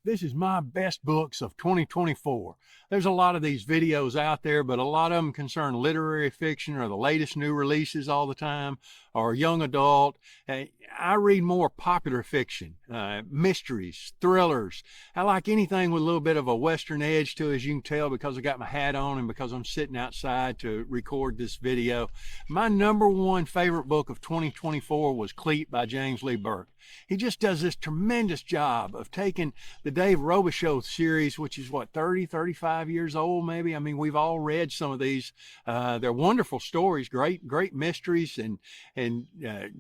This is my best books of 2024. There's a lot of these videos out there, but a lot of them concern literary fiction or the latest new releases all the time, or young adult. I read more popular fiction, mysteries, thrillers. I like anything with a little bit of a Western edge to it, as you can tell because I got my hat on and because I'm sitting outside to record this video. My number one favorite book of 2024 was Cleat by James Lee Burke. He just does this tremendous job of taking the Dave Robichaux series, which is what, 30, 35 years old maybe. I mean, we've all read some of these. They're wonderful stories, great mysteries, and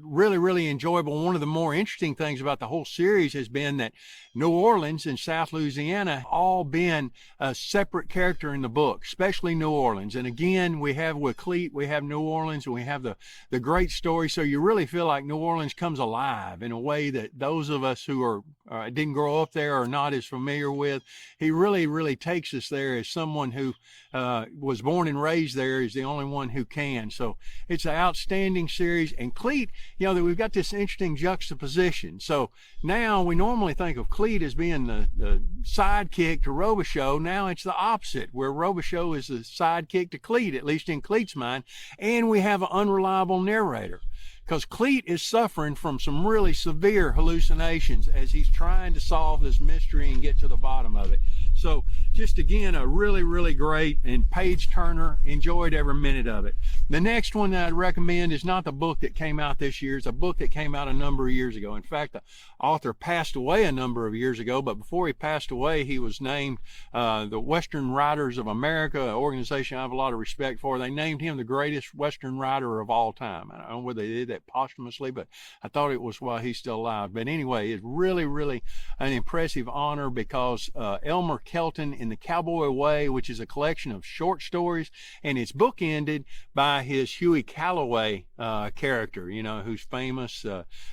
really, really enjoyable. One of the more interesting things about the whole series has been that New Orleans and South Louisiana all been a separate character in the book, especially New Orleans. And again, we have with Cleat, we have New Orleans, and we have the great story. So you really feel like New Orleans comes alive in a way that those of us who didn't grow up there or not as familiar with. He really takes us there as someone who was born and raised there is the only one who can. So it's an outstanding series. And Cleat, that we've got this interesting juxtaposition. So now we normally think of Cleat as being the sidekick to Robichaux. Now it's the opposite, where Robichaux is the sidekick to Cleat, at least in Cleat's mind. And we have an unreliable narrator, because Cleat is suffering from some really severe hallucinations as he's trying to solve this mystery and get to the bottom of it. So just again, a really great and page turner. Enjoyed every minute of it. The next one that I'd recommend is not the book that came out this year. It's a book that came out a number of years ago. In fact, the author passed away a number of years ago, but before he passed away, he was named the Western Writers of America, an organization I have a lot of respect for. They named him the greatest Western writer of all time. I don't know whether they did that posthumously, but I thought it was while he's still alive. But anyway, it's really an impressive honor, because Elmer Kelton in The Cowboy Way, which is a collection of short stories, and it's bookended by his Huey Calloway character, who's famous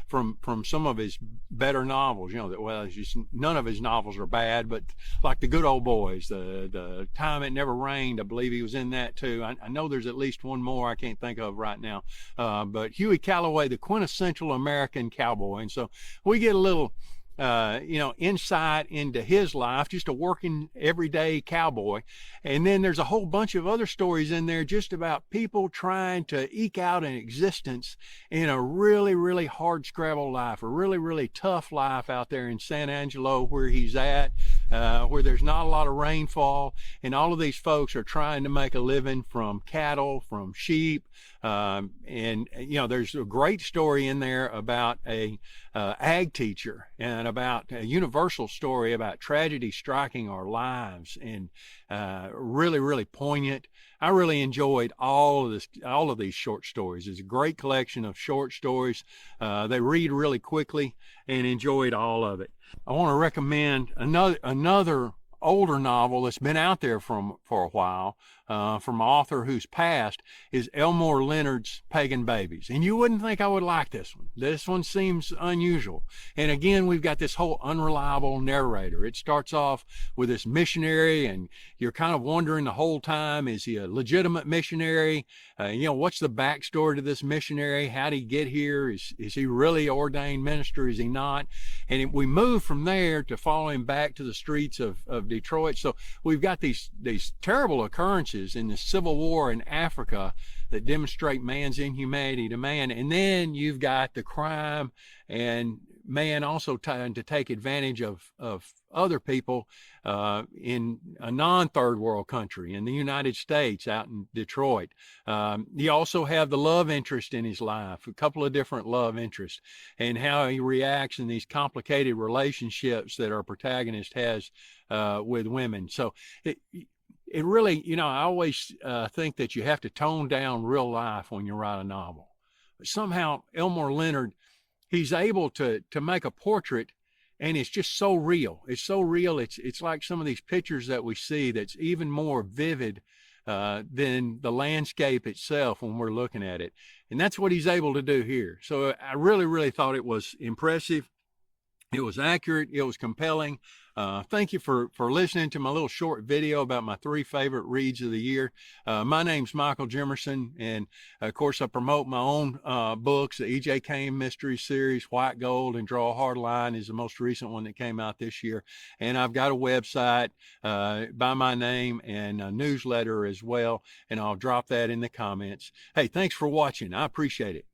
from some of his better novels. It's just none of his novels are bad, but like The Good Old Boys, the Time It Never Rained, I believe he was in that too. I know there's at least one more I can't think of right now, but Huey Calloway, the quintessential American cowboy. And so we get a little insight into his life, just a working everyday cowboy. And then there's a whole bunch of other stories in there just about people trying to eke out an existence in a really hard scrabble life, a really tough life out there in San Angelo where he's at, where there's not a lot of rainfall. And all of these folks are trying to make a living from cattle, from sheep. There's a great story in there about a ag teacher, and about a universal story about tragedy striking our lives, and really poignant. I really enjoyed all of these short stories. It's a great collection of short stories. They read really quickly, and enjoyed all of it. I want to recommend another older novel that's been out there for a while, from an author who's passed, is Elmore Leonard's Pagan Babies. And you wouldn't think I would like this one. This one seems unusual. And again, we've got this whole unreliable narrator. It starts off with this missionary, and you're kind of wondering the whole time, is he a legitimate missionary? What's the backstory to this missionary? How did he get here? Is he really an ordained minister? Is he not? And we move from there to following back to the streets of Detroit. So we've got these terrible occurrences in the Civil War in Africa that demonstrate man's inhumanity to man. And then you've got the crime and man also trying to take advantage of other people in a non-third world country, in the United States, out in Detroit. You also have the love interest in his life, a couple of different love interests, and how he reacts in these complicated relationships that our protagonist has with women. So it really, I always think that you have to tone down real life when you write a novel. But somehow Elmore Leonard, he's able to make a portrait, and it's just so real. It's so real. It's like some of these pictures that we see that's even more vivid than the landscape itself when we're looking at it. And that's what he's able to do here. So I really thought it was impressive. It was accurate. It was compelling. Thank you for listening to my little short video about my 3 favorite reads of the year. My name's Micheal Jimerson, and of course I promote my own books. The E.J. Kane Mystery Series, White Gold, and Draw a Hard Line is the most recent one that came out this year. And I've got a website by my name and a newsletter as well, and I'll drop that in the comments. Hey, thanks for watching. I appreciate it.